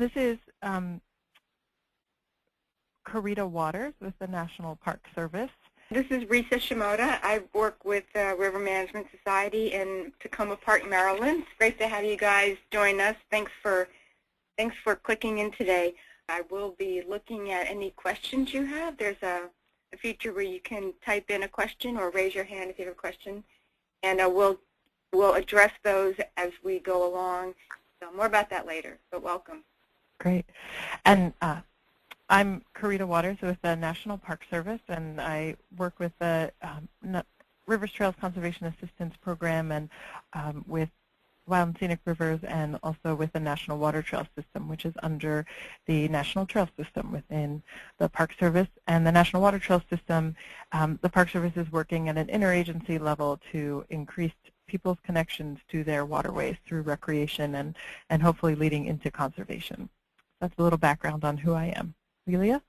this is Karita Waters with the National Park Service. This is Risa Shimoda. I work with River Management Society in Tacoma Park, Maryland. It's great to have you guys join us. Thanks for clicking in today. I will be looking at any questions you have. There's a feature where you can type in a question or raise your hand if you have a question, and we'll address those as we go along. So more about that later, but welcome. Great. And I'm Karita Waters with the National Park Service, and I work with the Rivers Trails Conservation Assistance Program and with Wild and Scenic Rivers, and also with the National Water Trail System, which is under the National Trail System within the Park Service. And the National Water Trail System, the Park Service is working at an interagency level to increase people's connections to their waterways through recreation and hopefully leading into conservation. That's a little background on who I am. Lelia?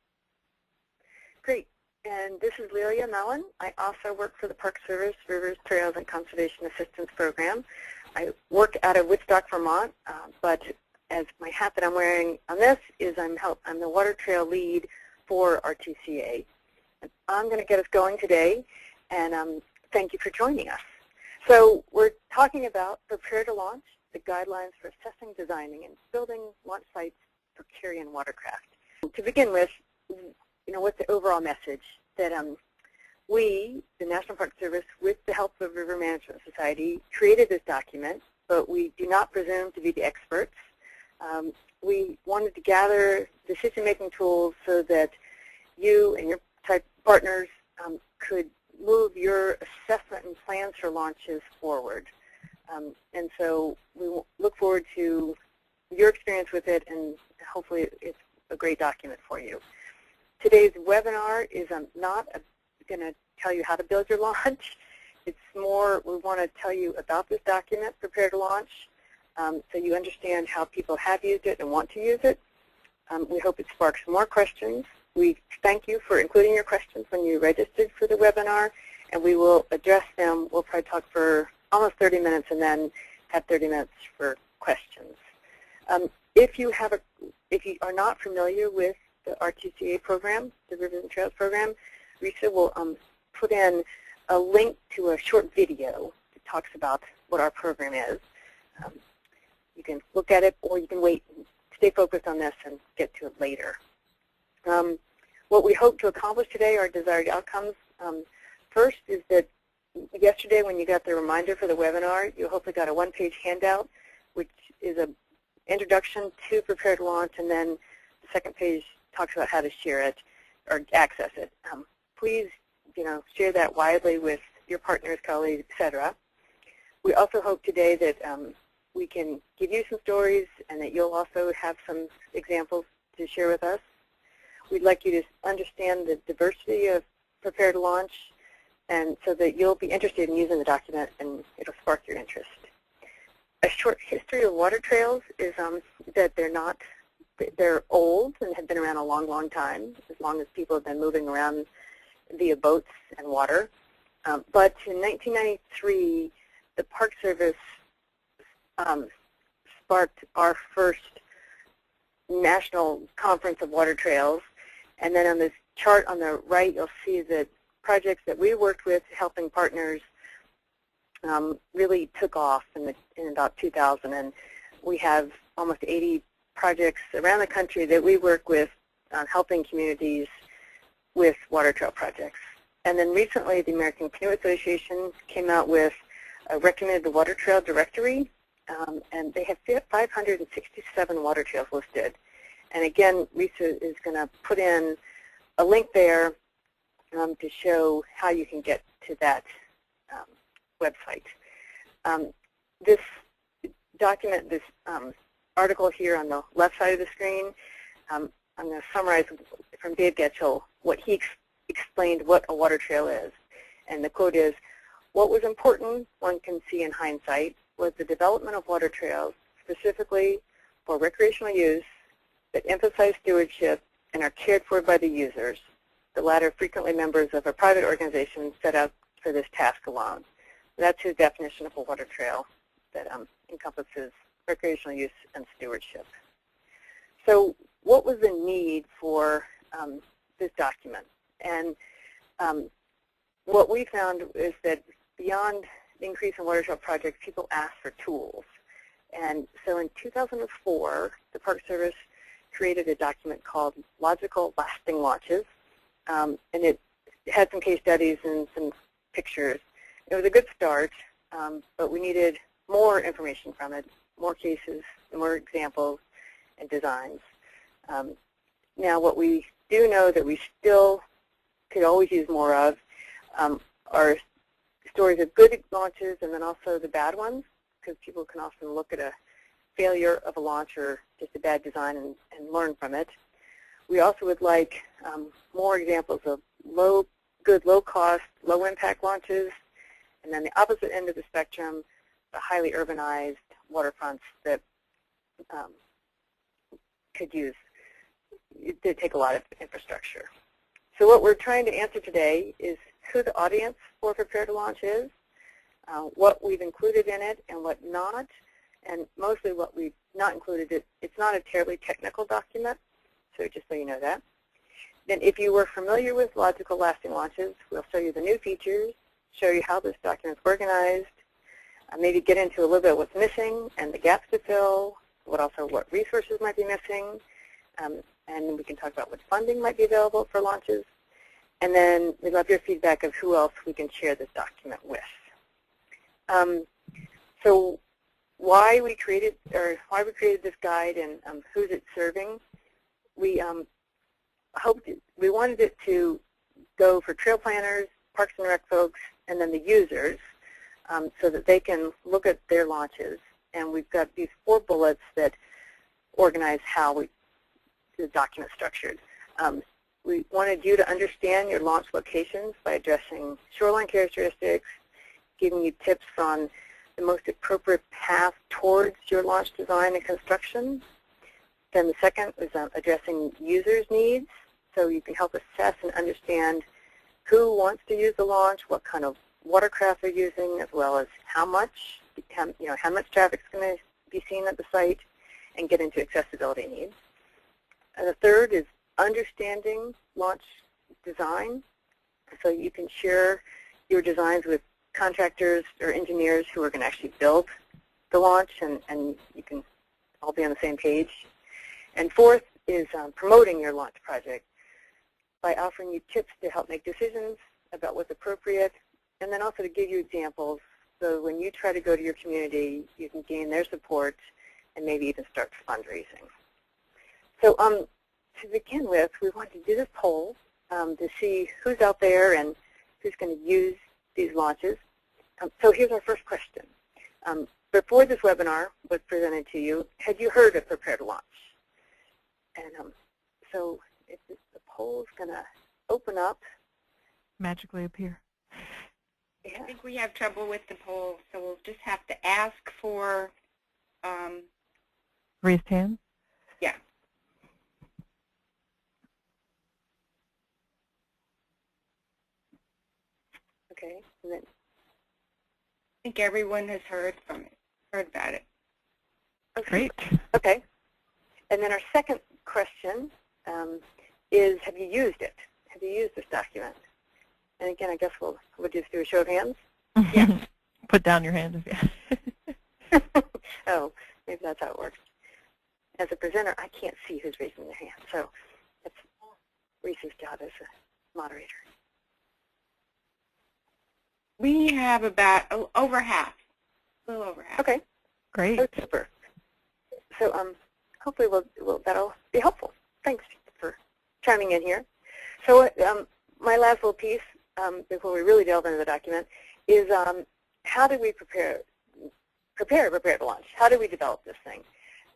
Great. And this is Lelia Mellon. I also work for the Park Service Rivers, Trails, and Conservation Assistance Program. I work out of Woodstock, Vermont, but as my hat that I'm wearing on this is I'm the Water Trail lead for RTCA. And I'm going to get us going today, and thank you for joining us. So we're talking about Prepare to Launch, the guidelines for assessing, designing, and building launch sites for carry-in watercraft. To begin with, what's the overall message? That we, the National Park Service, with the help of River Management Society, created this document, but we do not presume to be the experts. We wanted to gather decision-making tools so that you and your type partners could move your assessment and plans for launches forward. And so we look forward to your experience with it, and hopefully it's a great document for you. Today's webinar is not going to tell you how to build your launch. It's more, we want to tell you about this document, Prepare to Launch, so you understand how people have used it and want to use it. We hope it sparks more questions. We thank you for including your questions when you registered for the webinar, and we will address them. We'll probably talk for almost 30 minutes and then have 30 minutes for questions. If you are not familiar with the RTCA program, the Rivers and Trails program, Risa will put in a link to a short video that talks about what our program is. You can look at it, or you can wait and stay focused on this and get to it later. What we hope to accomplish today, our desired outcomes, first is that yesterday when you got the reminder for the webinar, you hopefully got a one-page handout, which is an introduction to Prepare to Launch, and then the second page talks about how to share it or access it. Please, share that widely with your partners, colleagues, etc. We also hope today that we can give you some stories and that you'll also have some examples to share with us. We'd like you to understand the diversity of Prepare to Launch, and so that you'll be interested in using the document and it'll spark your interest. A short history of water trails is that they're old and have been around a long, long time, as long as people have been moving around via boats and water. But in 1993, the Park Service sparked our first national conference of water trails. And then on this chart on the right, you'll see that projects that we worked with, helping partners, really took off in about 2000. And we have almost 80 projects around the country that we work with on helping communities with water trail projects. And then recently, the American Canoe Association came out with a recommended water trail directory, and they have 567 water trails listed. And again, Risa is going to put in a link there to show how you can get to that website. This document, this article here on the left side of the screen, I'm going to summarize from Dave Getchell what he explained what a water trail is. And the quote is, "What was important, one can see in hindsight, was the development of water trails specifically for recreational use that emphasize stewardship and are cared for by the users, the latter frequently members of a private organization set out for this task alone." That's his definition of a water trail that encompasses recreational use and stewardship. So what was the need for this document? And what we found is that beyond the increase in watershed projects, people asked for tools. And so in 2004, the Park Service created a document called Logical Lasting Launches, and it had some case studies and some pictures. It was a good start, but we needed more information from it, more cases, more examples, and designs. Now, what we do know that we still could always use more of are stories of good launches and then also the bad ones, because people can often look at a failure of a launch or just a bad design and learn from it. We also would like more examples of good low-cost, low-impact launches, and then the opposite end of the spectrum, the highly urbanized waterfronts that could use, it did take a lot of infrastructure. So what we're trying to answer today is who the audience for Prepare to Launch is, what we've included in it and what not, and mostly what we've not included. It's not a terribly technical document, so just so you know that. Then if you were familiar with Logical Lasting Launches, we'll show you the new features, show you how this document's organized, maybe get into a little bit what's missing and the gaps to fill, what resources might be missing, and we can talk about what funding might be available for launches. And then we'd love your feedback of who else we can share this document with. So why we created this guide and who's it serving? We wanted it to go for trail planners, Parks and Rec folks, and then the users, so that they can look at their launches. And we've got these 4 bullets that organize how the document structured. We wanted you to understand your launch locations by addressing shoreline characteristics, giving you tips on the most appropriate path towards your launch design and construction. Then the second is addressing users' needs, so you can help assess and understand who wants to use the launch, what kind of watercraft they're using, as well as how much traffic is going to be seen at the site, and get into accessibility needs. And the third is understanding launch design, so you can share your designs with contractors or engineers who are going to actually build the launch, and you can all be on the same page. And fourth is promoting your launch project by offering you tips to help make decisions about what's appropriate, and then also to give you examples so when you try to go to your community, you can gain their support and maybe even start fundraising. So to begin with, we want to do this poll to see who's out there and who's going to use these launches. So here's our first question. Before this webinar was presented to you, had you heard of Prepare to Launch? And so the poll's going to open up. Magically appear. I think we have trouble with the poll, so we'll just have to ask for raised hands? Yeah. Okay. And then I think everyone has heard about it. okay. Great. Okay. And then our second question is, have you used it? Have you used this document? And again, I guess we'll just do a show of hands. Yeah. Put down your hand if you. Oh, maybe that's how it works. As a presenter, I can't see who's raising their hand, so it's Reese's job as a moderator. We have about over half, a little over half. Okay. Great. Oh, super. So hopefully that'll be helpful. Thanks for chiming in here. So my last little piece before we really delve into the document is how do we prepare to launch? How do we develop this thing?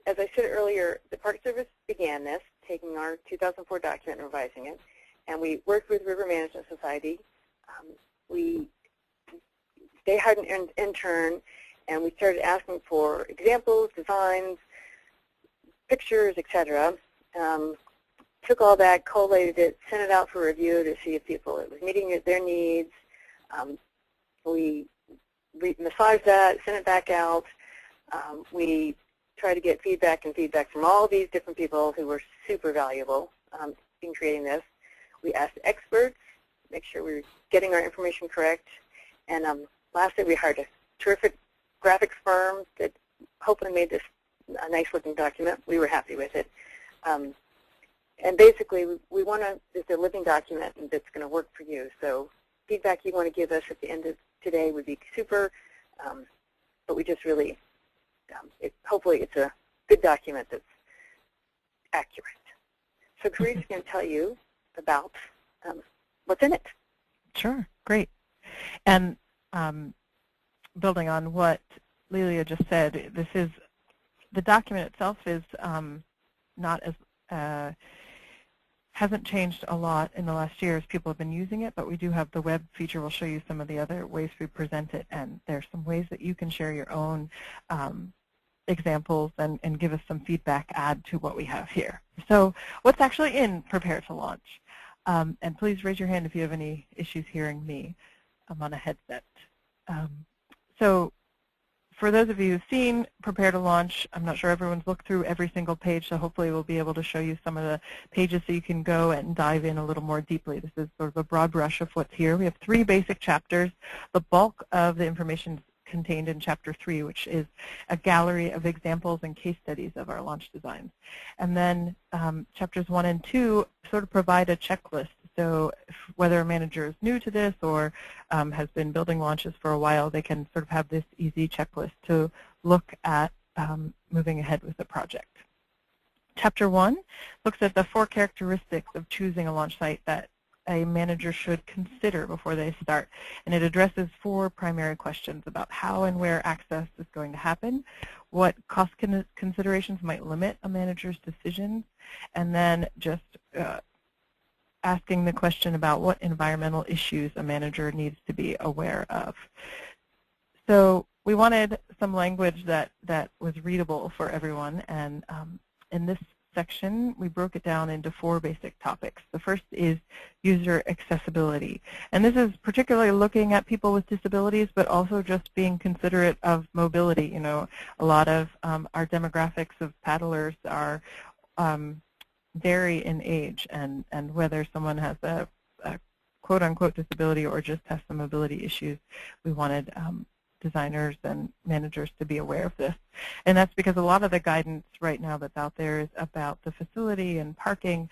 As I said earlier, the Park Service began this, taking our 2004 document and revising it, and we worked with River Management Society. They hired an intern, and we started asking for examples, designs, pictures, etc. Took all that, collated it, sent it out for review to see if it was meeting their needs. We massaged that, sent it back out. We try to get feedback from all these different people who were super valuable in creating this. We asked experts, make sure we were getting our information correct. And lastly, we hired a terrific graphics firm that hopefully made this a nice-looking document. We were happy with it. And basically, we want to, it's a living document that's going to work for you. So feedback you want to give us at the end of today would be super, but we just really, hopefully it's a good document that's accurate. So Karita's going to tell you about what's in it. Sure, great. And building on what Lelia just said, this is, the document itself is not as, hasn't changed a lot in the last year as people have been using it, but we do have the web feature. We'll show you some of the other ways we present it, and there's some ways that you can share your own examples and give us some feedback, add to what we have here. So what's actually in Prepare to Launch? And please raise your hand if you have any issues hearing me. I'm on a headset. So for those of you who've seen Prepare to Launch, I'm not sure everyone's looked through every single page, so hopefully we'll be able to show you some of the pages so you can go and dive in a little more deeply. This is sort of a broad brush of what's here. We have 3 basic chapters. The bulk of the information is contained in Chapter 3, which is a gallery of examples and case studies of our launch designs. And then Chapters 1 and 2 sort of provide a checklist. So whether a manager is new to this or has been building launches for a while, they can sort of have this easy checklist to look at moving ahead with the project. Chapter 1 looks at the 4 characteristics of choosing a launch site that a manager should consider before they start. And it addresses 4 primary questions about how and where access is going to happen, what cost considerations might limit a manager's decisions, and then just asking the question about what environmental issues a manager needs to be aware of. So we wanted some language that was readable for everyone, and in this section we broke it down into 4 basic topics. The first is user accessibility, and this is particularly looking at people with disabilities, but also just being considerate of mobility. You know, a lot of our demographics of paddlers are vary in age, and whether someone has a quote-unquote disability or just has some mobility issues, we wanted designers and managers to be aware of this. And that's because a lot of the guidance right now that's out there is about the facility and parking.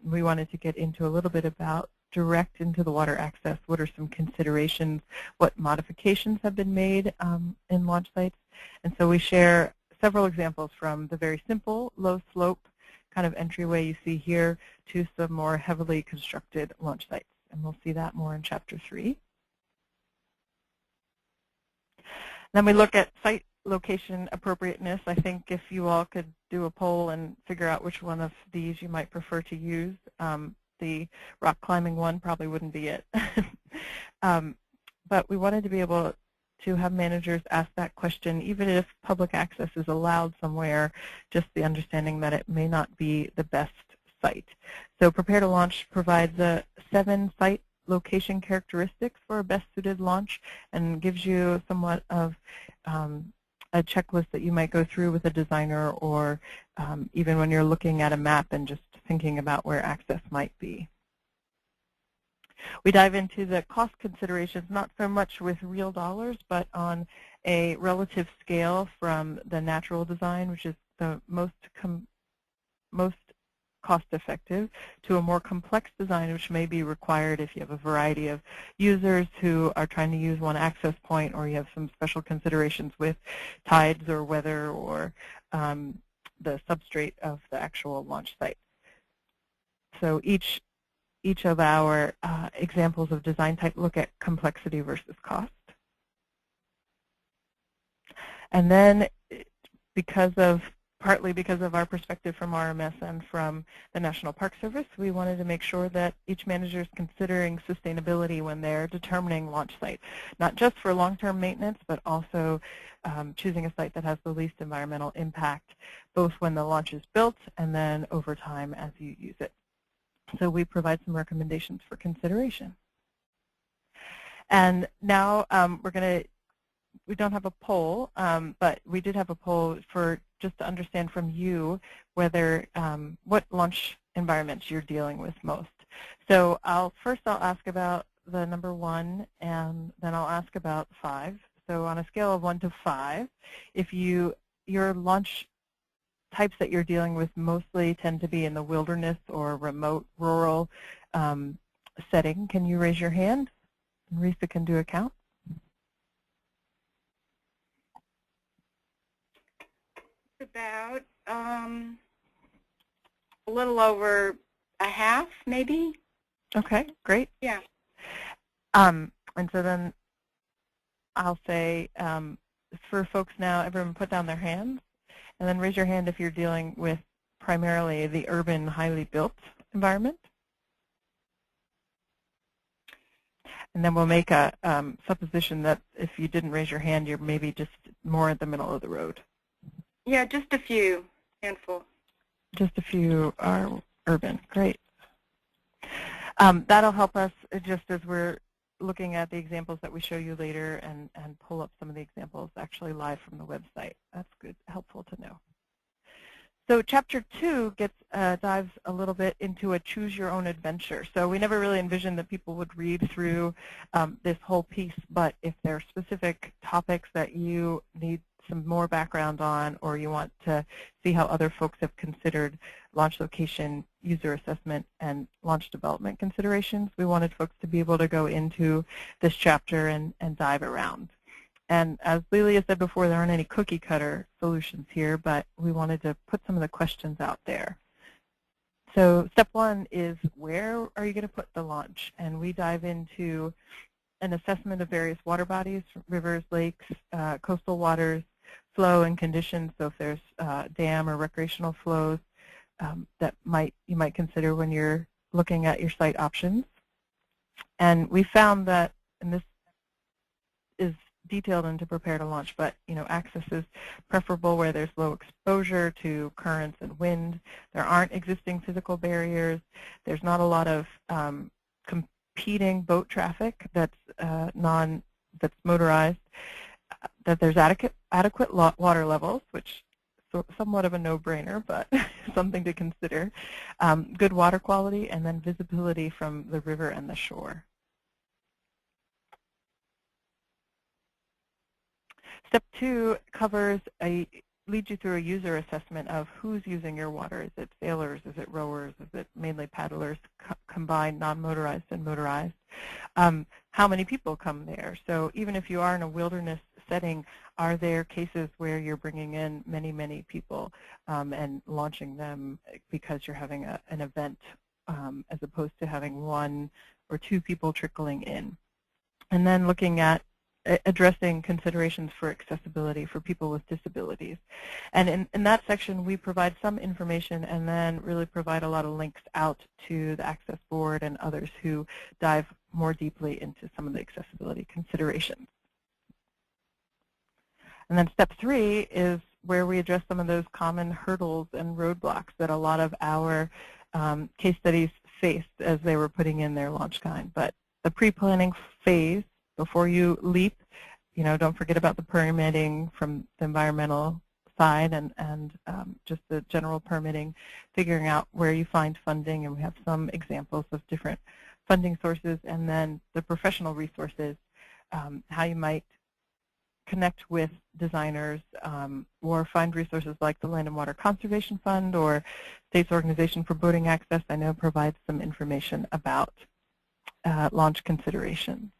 We wanted to get into a little bit about direct into the water access. What are some considerations? What modifications have been made in launch sites? And so we share several examples from the very simple low slope kind of entryway you see here to some more heavily constructed launch sites. And we'll see that more in Chapter 3. Then we look at site location appropriateness. I think if you all could do a poll and figure out which one of these you might prefer to use, the rock climbing one probably wouldn't be it. But we wanted to be able to have managers ask that question, even if public access is allowed somewhere, just the understanding that it may not be the best site. So Prepare to Launch provides 7 site location characteristics for a best suited launch and gives you somewhat of a checklist that you might go through with a designer, or even when you're looking at a map and just thinking about where access might be. We dive into the cost considerations, not so much with real dollars, but on a relative scale from the natural design, which is the most cost-effective, to a more complex design, which may be required if you have a variety of users who are trying to use one access point, or you have some special considerations with tides or weather or the substrate of the actual launch site. So each of our examples of design type look at complexity versus cost. And then partly because of our perspective from RMS and from the National Park Service, we wanted to make sure that each manager is considering sustainability when they're determining launch site, not just for long-term maintenance, but also choosing a site that has the least environmental impact, both when the launch is built and then over time as you use it. So we provide some recommendations for consideration. And now we don't have a poll, but we did have a poll for just to understand from you whether what launch environments you're dealing with most. So I'll ask about the number 1, and then I'll ask about 5. So on a scale of 1 to 5, if your launch types that you're dealing with mostly tend to be in the wilderness or remote rural setting, can you raise your hand? And Risa can do a count. About a little over a half, maybe. Okay, great. Yeah. And so then I'll say for folks now, everyone put down their hands, and then raise your hand if you're dealing with primarily the urban, highly built environment. And then we'll make a supposition that if you didn't raise your hand, you're maybe just more at the middle of the road. Yeah, just a few, handful. Just a few are urban. Great. That'll help us just as we're looking at the examples that we show you later and pull up some of the examples actually live from the website. That's good, helpful to know. So chapter 2 dives a little bit into a choose your own adventure. So we never really envisioned that people would read through this whole piece, but if there are specific topics that you need some more background on, or you want to see how other folks have considered launch location, user assessment, and launch development considerations, we wanted folks to be able to go into this chapter and dive around. And as Lilia said before, there aren't any cookie cutter solutions here, but we wanted to put some of the questions out there. So step 1 is, where are you going to put the launch? And we dive into an assessment of various water bodies, rivers, lakes, coastal waters, flow and conditions. So if there's dam or recreational flows that you might consider when you're looking at your site options. And we found that, and this is detailed into prepare to launch, but access is preferable where there's low exposure to currents and wind. There aren't existing physical barriers. There's not a lot of competing boat traffic that's motorized. That there's adequate water levels, which is somewhat of a no-brainer, but something to consider. Good water quality, and then visibility from the river and the shore. Step 2 leads you through a user assessment of who's using your water. Is it sailors? Is it rowers? Is it mainly paddlers, combined non-motorized and motorized? How many people come there? So even if you are in a wilderness setting, are there cases where you're bringing in many, many people and launching them because you're having an event as opposed to having 1 or 2 people trickling in? And then looking at addressing considerations for accessibility for people with disabilities. And in that section, we provide some information and then really provide a lot of links out to the Access Board and others who dive more deeply into some of the accessibility considerations. And then step 3 is where we address some of those common hurdles and roadblocks that a lot of our case studies faced as they were putting in their launch guide. But the pre-planning phase, before you leap, don't forget about the permitting from the environmental side and just the general permitting, figuring out where you find funding, and we have some examples of different funding sources, and then the professional resources, how you might connect with designers or find resources like the Land and Water Conservation Fund or State's Organization for Boating Access, I know provides some information about launch considerations.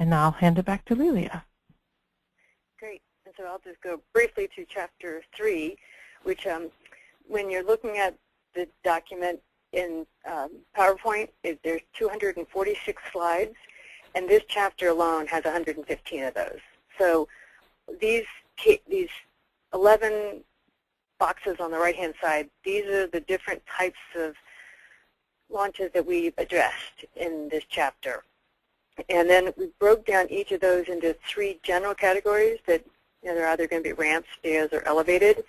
And now I'll hand it back to Lilia. Great. And so I'll just go briefly to Chapter 3, which when you're looking at the document in PowerPoint, there's 246 slides, and this chapter alone has 115 of those. So these 11 boxes on the right-hand side, these are the different types of launches that we've addressed in this chapter. And then we broke down each of those into 3 general categories that they're either going to be ramps, stairs, or elevated.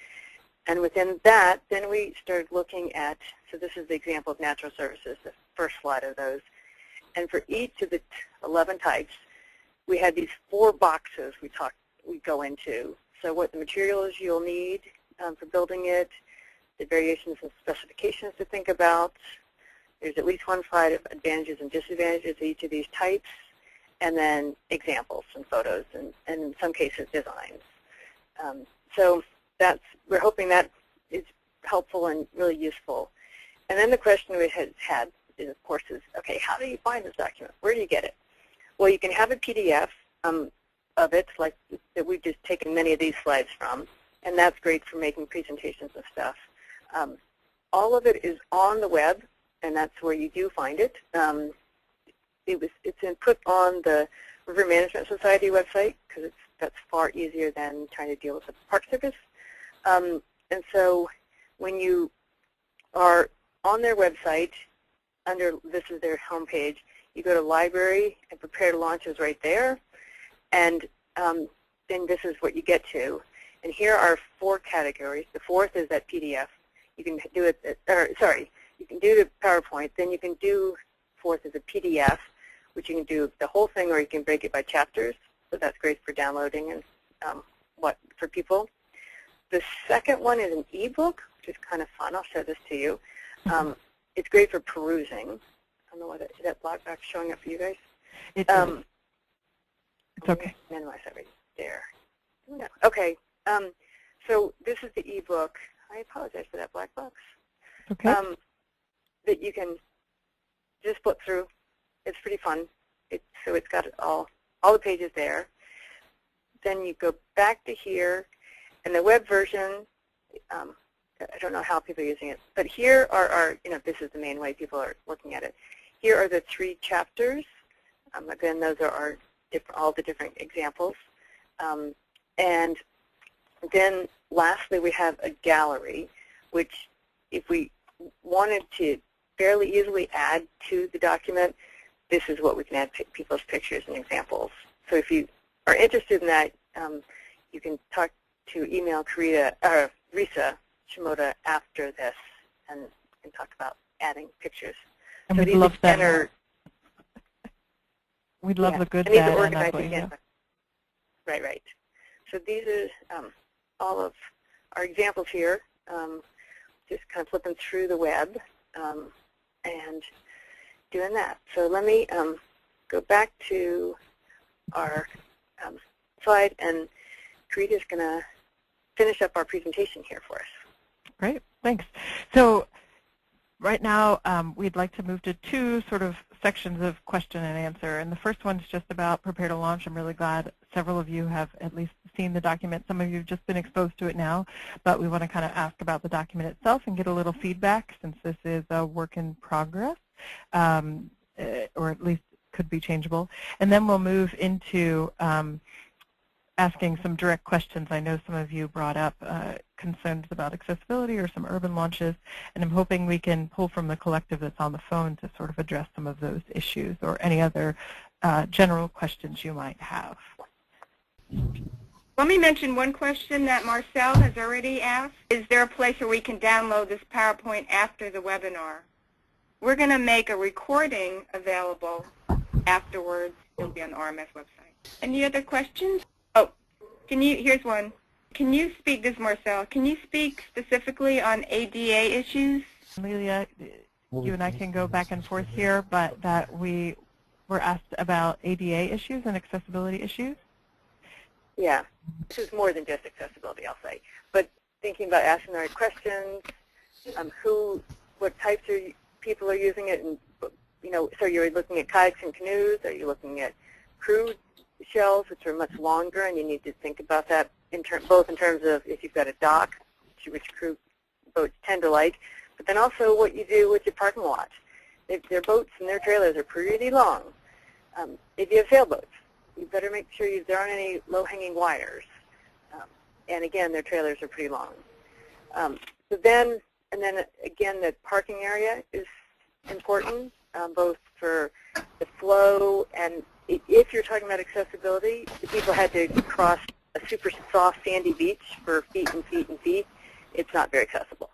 And within that, then we started looking at, so this is the example of natural services, the first slide of those. And for each of the 11 types, we had these 4 boxes we go into. So what the materials you'll need for building it, the variations and specifications to think about. There's at least one slide of advantages and disadvantages of each of these types, and then examples and photos, and in some cases designs. So we're hoping that is helpful and really useful. And then the question we had is, of course, okay, how do you find this document? Where do you get it? Well, you can have a PDF of it, like that we've just taken many of these slides from, and that's great for making presentations and stuff. All of it is on the web, and that's where you do find it. It's been put on the River Management Society website because that's far easier than trying to deal with the Park Service. And so when you are on their website, this is their homepage, you go to Library and Prepare to Launch is right there, and then this is what you get to. And here are 4 categories. The 4th is that PDF. You can do it, you can do the PowerPoint, then you can do 4th as a PDF, which you can do the whole thing, or you can break it by chapters. So that's great for downloading and for people. The second one is an ebook, which is kind of fun. I'll show this to you. It's great for perusing. I don't know whether is that black box showing up for you guys. It's okay. Minimize that right there. No. Okay. So this is the ebook. I apologize for that black box. Okay. That you can just flip through. It's pretty fun. So it's got all the pages there. Then you go back to here, and the web version. I don't know how people are using it, but here are this is the main way people are looking at it. Here are the 3 chapters. Again, those are all the different examples. And then lastly, we have a gallery, which if we wanted to fairly easily add to the document, this is what we can add people's pictures and examples. So if you are interested in that, you can email Risa Shimoda after this and talk about adding pictures. And so we'd love that. We'd love the good, bad, and ugly. Yeah. Right. So these are all of our examples here, just kind of flipping through the web and doing that. So let me go back to our slide, and Karita's going to finish up our presentation here for us. Great, thanks. So right now we'd like to move to 2 sort of sections of question and answer. And the first one's just about Prepare to Launch. I'm really glad several of you have at least seen the document. Some of you have just been exposed to it now, but we want to kind of ask about the document itself and get a little feedback since this is a work in progress, or at least could be changeable. And then we'll move into asking some direct questions. I know some of you brought up concerns about accessibility or some urban launches, and I'm hoping we can pull from the collective that's on the phone to sort of address some of those issues or any other general questions you might have. Let me mention one question that Marcel has already asked. Is there a place where we can download this PowerPoint after the webinar? We're going to make a recording available afterwards. It'll be on the RMS website. Any other questions? Oh, here's one. Can you speak, this is Marcel, can you speak specifically on ADA issues? Lelia, you and I can go back and forth here, but that we were asked about ADA issues and accessibility issues. Yeah, this is more than just accessibility, I'll say. But thinking about asking the right questions, what types of people are using it, and so you're looking at kayaks and canoes, are you looking at crew shells, which are much longer, and you need to think about that both in terms of if you've got a dock, which crew boats tend to like, but then also what you do with your parking lot. Their boats and their trailers are pretty long. If you have sailboats, you better make sure there aren't any low-hanging wires. And again, their trailers are pretty long. And then again, the parking area is important, both for the flow and if you're talking about accessibility, the people had to cross a super soft sandy beach for feet and feet and feet. It's not very accessible.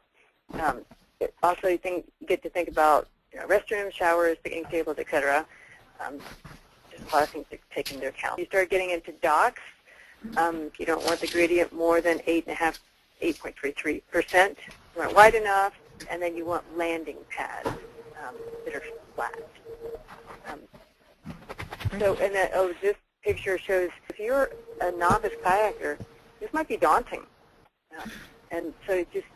Also, you get to think about restrooms, showers, picnic tables, etc. There's a lot of things to take into account. You start getting into docks. You don't want the gradient more than 8.33%. You want wide enough, and then you want landing pads that are flat. This picture shows if you're a novice kayaker, this might be daunting. And so just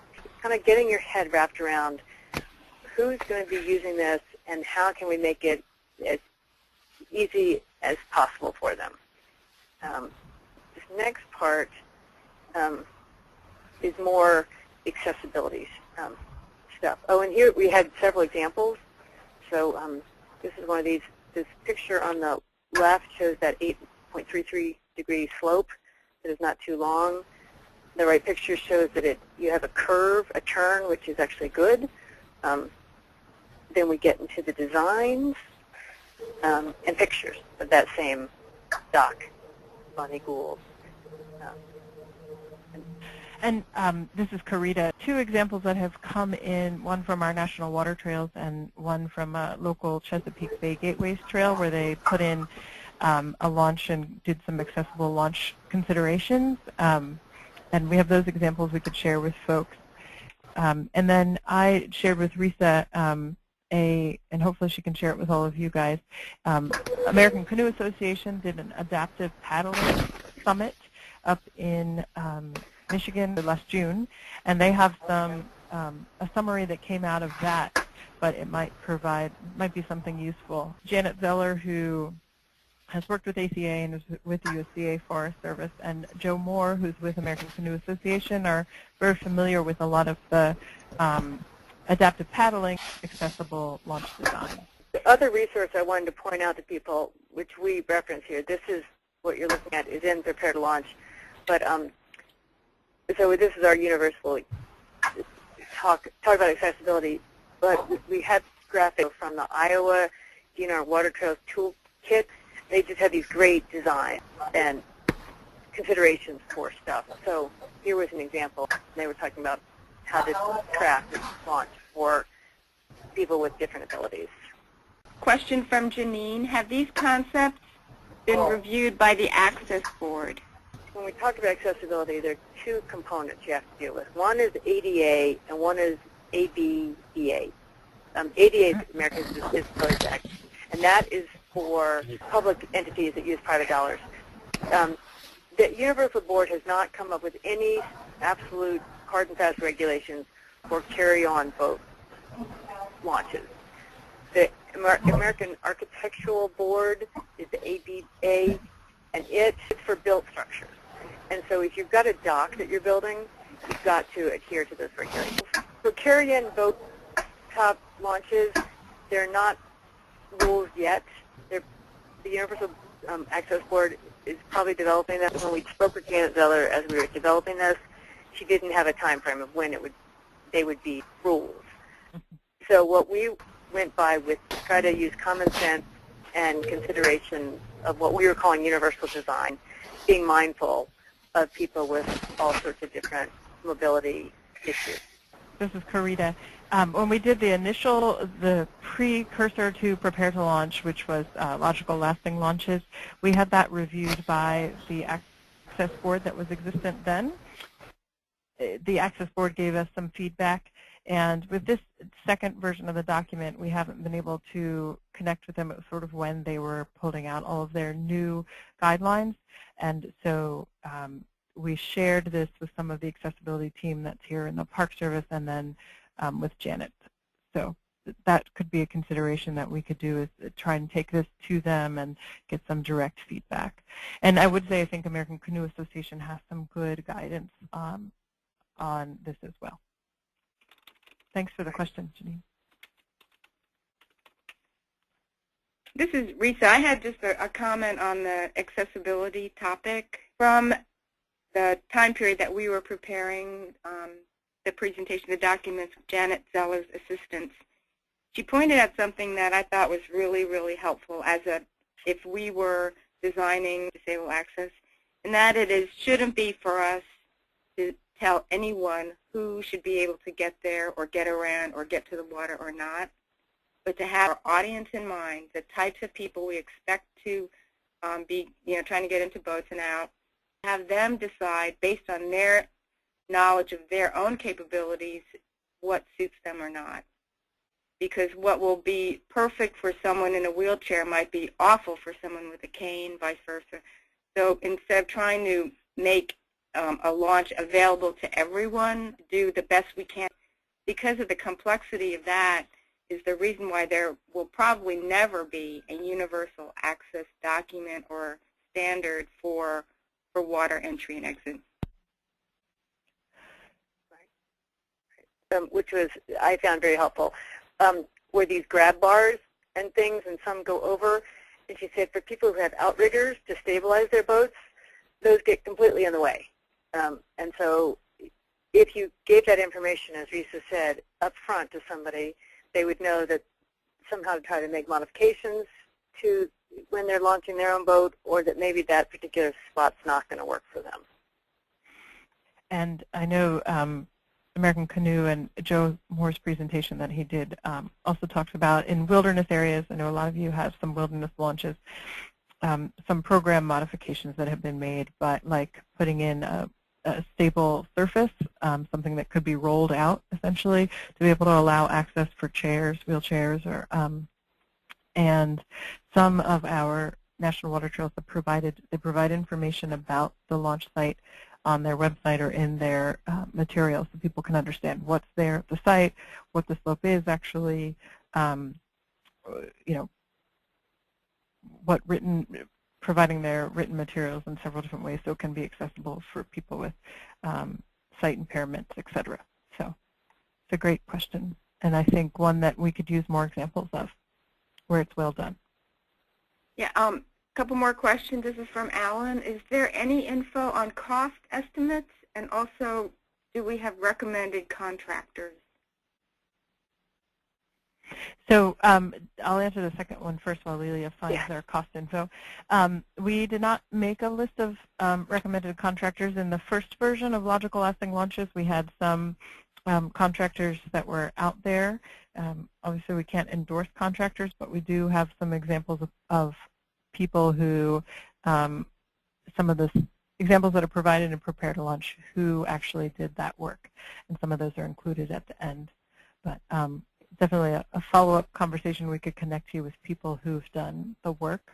kind of getting your head wrapped around who's going to be using this and how can we make it as easy as possible for them. This next part is more accessibility stuff. Oh, and here we had several examples. So this is one of these. This picture on the left shows that 8.33 degree slope that is not too long. The right picture shows that you have a curve, a turn, which is actually good. Then we get into the designs and pictures of that same dock, Bonnie Gould. And this is Karita. Two examples that have come in, one from our National Water Trails and one from a local Chesapeake Bay Gateways Trail, where they put in a launch and did some accessible launch considerations. And we have those examples we could share with folks. And then I shared with Risa and hopefully she can share it with all of you guys. American Canoe Association did an adaptive paddling summit up in Michigan last June, and they have some a summary that came out of that, but it might be something useful. Janet Zeller, who has worked with ACA and is with the USDA Forest Service, and Joe Moore, who's with American Canoe Association, are very familiar with a lot of the adaptive paddling, accessible launch design. The other resource I wanted to point out to people, which we reference here, this is what you're looking at, is in Prepare to Launch. But so this is our universal talk about accessibility. But we had graphics from the Iowa DNR Water Trails Toolkit. They just had these great designs and considerations for stuff. So here was an example. They were talking about how to craft and launch for people with different abilities. Question from Janine. Have these concepts been reviewed by the Access Board? When we talk about accessibility, there are two components you have to deal with. One is ADA and one is ABEA. ADA is American Disabilities Act, and that is for public entities that use private dollars. The Universal Board has not come up with any absolute hard and fast regulations for carry-on boat launches. The American Architectural Board is the ABA, and it's for built structures. And so if you've got a dock that you're building, you've got to adhere to those regulations. For carry-in boat top launches, they're not rules yet. The Universal Access Board is probably developing that. When we spoke with Janet Zeller as we were developing this, she didn't have a time frame of when they would be rules. So what we went by was to try to use common sense and consideration of what we were calling universal design, being mindful of people with all sorts of different mobility issues. This is Karita. When we did the precursor to Prepare to Launch, which was logical lasting launches, we had that reviewed by the Access Board that was existent then. The Access Board gave us some feedback, and with this second version of the document, we haven't been able to connect with them. It was sort of when they were pulling out all of their new guidelines, and so we shared this with some of the accessibility team that's here in the Park Service, and then with Janet. So that could be a consideration that we could do, is try and take this to them and get some direct feedback. And I would say I think American Canoe Association has some good guidance on this as well. Thanks for the question, Janine. This is Risa. I had just a comment on the accessibility topic. From the time period that we were preparing the presentation, the documents, Janet Zeller's assistance, she pointed out something that I thought was really, really helpful if we were designing disabled access, and that it shouldn't be for us to tell anyone who should be able to get there or get around or get to the water or not. but to have our audience in mind, the types of people we expect to be trying to get into boats and out, have them decide based on their knowledge of their own capabilities what suits them or not. Because what will be perfect for someone in a wheelchair might be awful for someone with a cane, vice versa. So instead of trying to make a launch available to everyone, do the best we can. Because of the complexity of that is the reason why there will probably never be a universal access document or standard for water entry and exit. Which was, I found very helpful, were these grab bars and things, and some go over. And she said for people who have outriggers to stabilize their boats, those get completely in the way. And so if you gave that information, as Risa said, up front to somebody, they would know that somehow to try to make modifications to when they're launching their own boat, or that maybe that particular spot's not going to work for them. And I know American Canoe and Joe Moore's presentation that he did also talks about in wilderness areas. I know a lot of you have some wilderness launches, some program modifications that have been made, but like putting in a stable surface, something that could be rolled out essentially to be able to allow access for chairs, wheelchairs, or and some of our National Water Trails have provide information about the launch site on their website or in their materials, so people can understand what's there at the site, what the slope is actually, what providing their written materials in several different ways so it can be accessible for people with sight impairments, etc. So it's a great question, and I think one that we could use more examples of where it's well done. Yeah, a couple more questions. This is from Alan. Is there any info on cost estimates, and also do we have recommended contractors? So I'll answer the second one first while Lelia finds our cost info. We did not make a list of recommended contractors. In the first version of Logical Lasting Launches, we had some contractors that were out there. Obviously, we can't endorse contractors, but we do have some examples of people who, some of the examples that are provided in Prepare to Launch who actually did that work, and some of those are included at the end. But definitely a follow-up conversation. We could connect you with people who've done the work.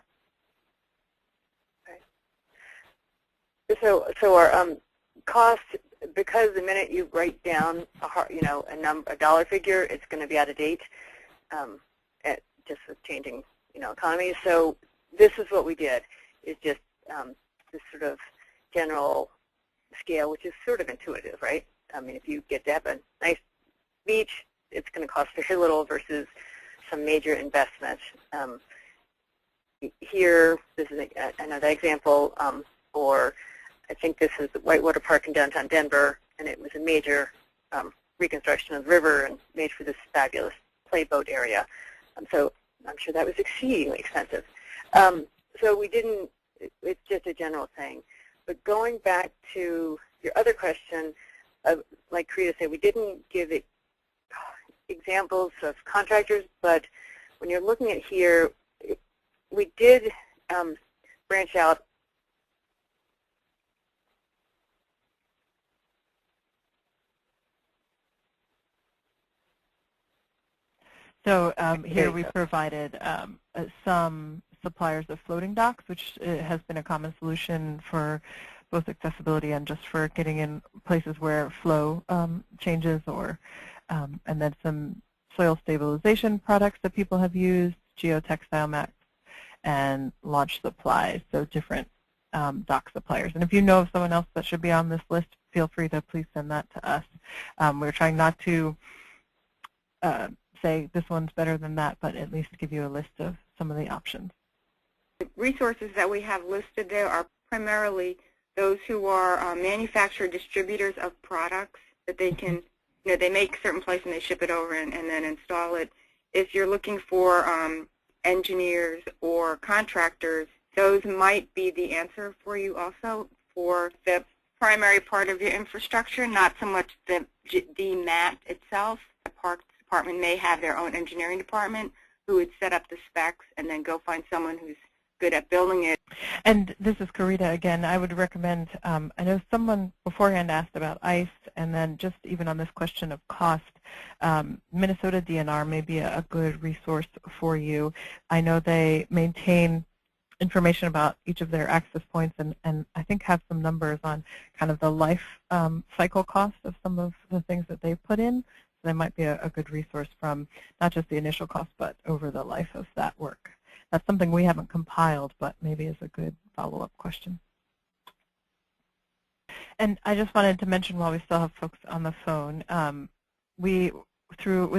Okay. So our cost, because the minute you write down a dollar figure, it's going to be out of date, just with changing economies. So this is what we did, is just this sort of general scale, which is sort of intuitive, right? I mean, if you get to have a nice beach, it's going to cost very little versus some major investment. Here, this is another example, or I think this is the Whitewater Park in downtown Denver, and it was a major reconstruction of the river and made for this fabulous playboat area. So I'm sure that was exceedingly expensive. So we didn't, it's just a general thing. But going back to your other question, like Karita said, we didn't give examples of contractors, but when you're looking at here, we did branch out. So here we provided some suppliers of floating docks, which has been a common solution for both accessibility and just for getting in places where flow changes, or and then some soil stabilization products that people have used, geotextile mats, and launch supplies, so different dock suppliers. And if you know of someone else that should be on this list, feel free to please send that to us. We're trying not to say this one's better than that, but at least give you a list of some of the options. The resources that we have listed there are primarily those who are manufacturer distributors of products that they can, they make a certain place and they ship it over and then install it. If you're looking for engineers or contractors, those might be the answer for you also for the primary part of your infrastructure, not so much the mat itself. The parks department may have their own engineering department who would set up the specs and then go find someone who's good at building it. And this is Karita again. I would recommend, I know someone beforehand asked about ICE, and then just even on this question of cost, Minnesota DNR may be a good resource for you. I know they maintain information about each of their access points, and I think have some numbers on kind of the life cycle cost of some of the things that they've put in. So they might be a good resource from not just the initial cost, but over the life of that work. That's something we haven't compiled, but maybe is a good follow-up question. And I just wanted to mention while we still have folks on the phone, with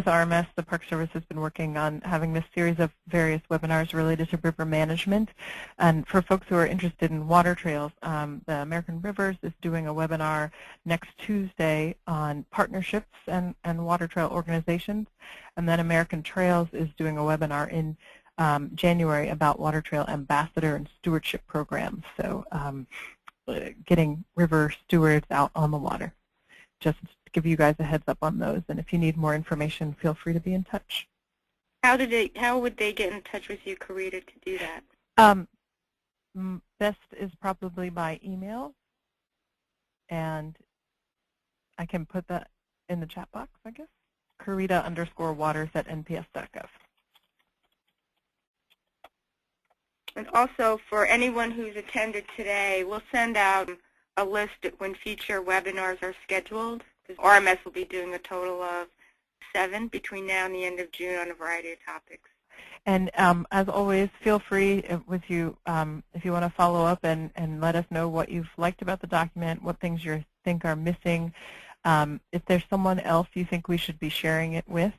RMS, the Park Service has been working on having this series of various webinars related to river management. And for folks who are interested in water trails, the American Rivers is doing a webinar next Tuesday on partnerships and water trail organizations. And then American Trails is doing a webinar in January about water trail ambassador and stewardship programs. So getting river stewards out on the water. Just to give you guys a heads up on those, and if you need more information, feel free to be in touch. How would they get in touch with you, Karita, to do that? Best is probably by email, and I can put that in the chat box, I guess. Karita_waters@nps.gov. And also, for anyone who's attended today, we'll send out a list when future webinars are scheduled. RMS will be doing a total of 7 between now and the end of June on a variety of topics. And as always, feel free if you want to follow up and let us know what you've liked about the document, what things you think are missing. If there's someone else you think we should be sharing it with,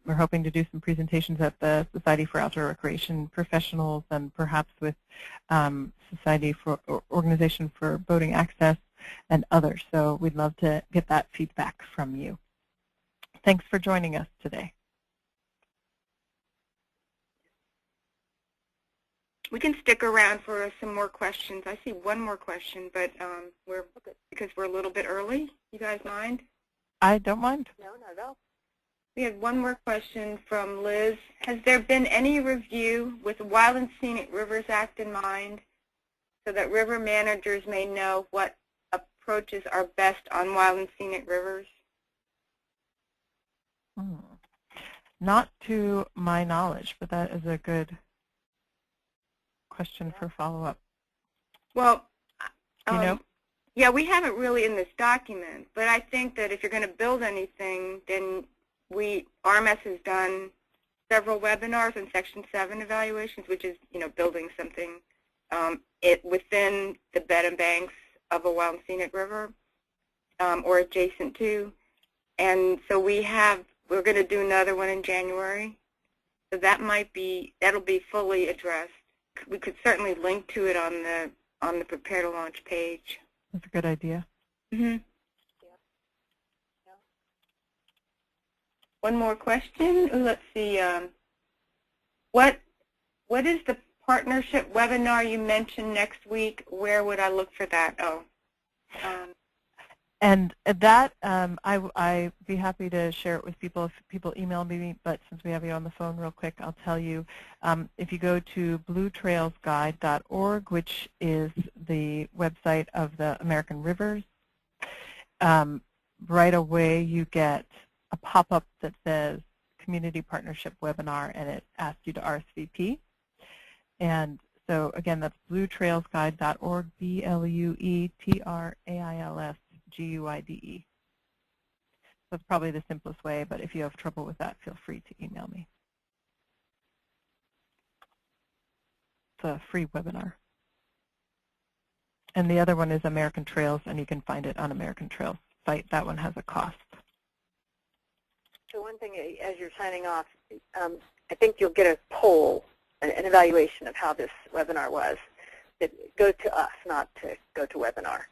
we're hoping to do some presentations at the Society for Outdoor Recreation Professionals and perhaps with Society for Organization for Boating Access and others. So we'd love to get that feedback from you. Thanks for joining us today. We can stick around for some more questions. I see one more question, but because we're a little bit early. You guys mind? I don't mind. No, not at all. We have one more question from Liz. Has there been any review with the Wild and Scenic Rivers Act in mind so that river managers may know what approaches are best on wild and scenic rivers? Not to my knowledge, but that is a good question for follow-up. Well, you know? Yeah, we haven't really in this document, but I think that if you're going to build anything, then RMS has done several webinars on Section 7 evaluations, which is, building something within the bed and banks of a wild and scenic river or adjacent to. And so we're going to do another one in January. So that'll be fully addressed. We could certainly link to it on the Prepare to Launch page. That's a good idea. Mm-hmm. One more question. Let's see. What is the partnership webinar you mentioned next week? Where would I look for that? And that, I'd be happy to share it with people if people email me, but since we have you on the phone real quick, I'll tell you. If you go to bluetrailsguide.org, which is the website of the American Rivers, right away you get a pop-up that says Community Partnership Webinar, and it asks you to RSVP. And so, again, that's bluetrailsguide.org, BLUETRAILSGUIDE. That's probably the simplest way, but if you have trouble with that, feel free to email me. It's a free webinar. And the other one is American Trails, and you can find it on American Trails site. That one has a cost. So one thing, as you're signing off, I think you'll get a poll, an evaluation of how this webinar was. That go to us, not to go to webinar,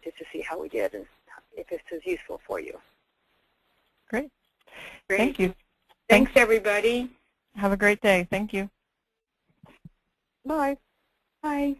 just to see how we did and if this is useful for you. Great. Great. Thank you. Thanks, everybody. Have a great day. Thank you. Bye. Bye.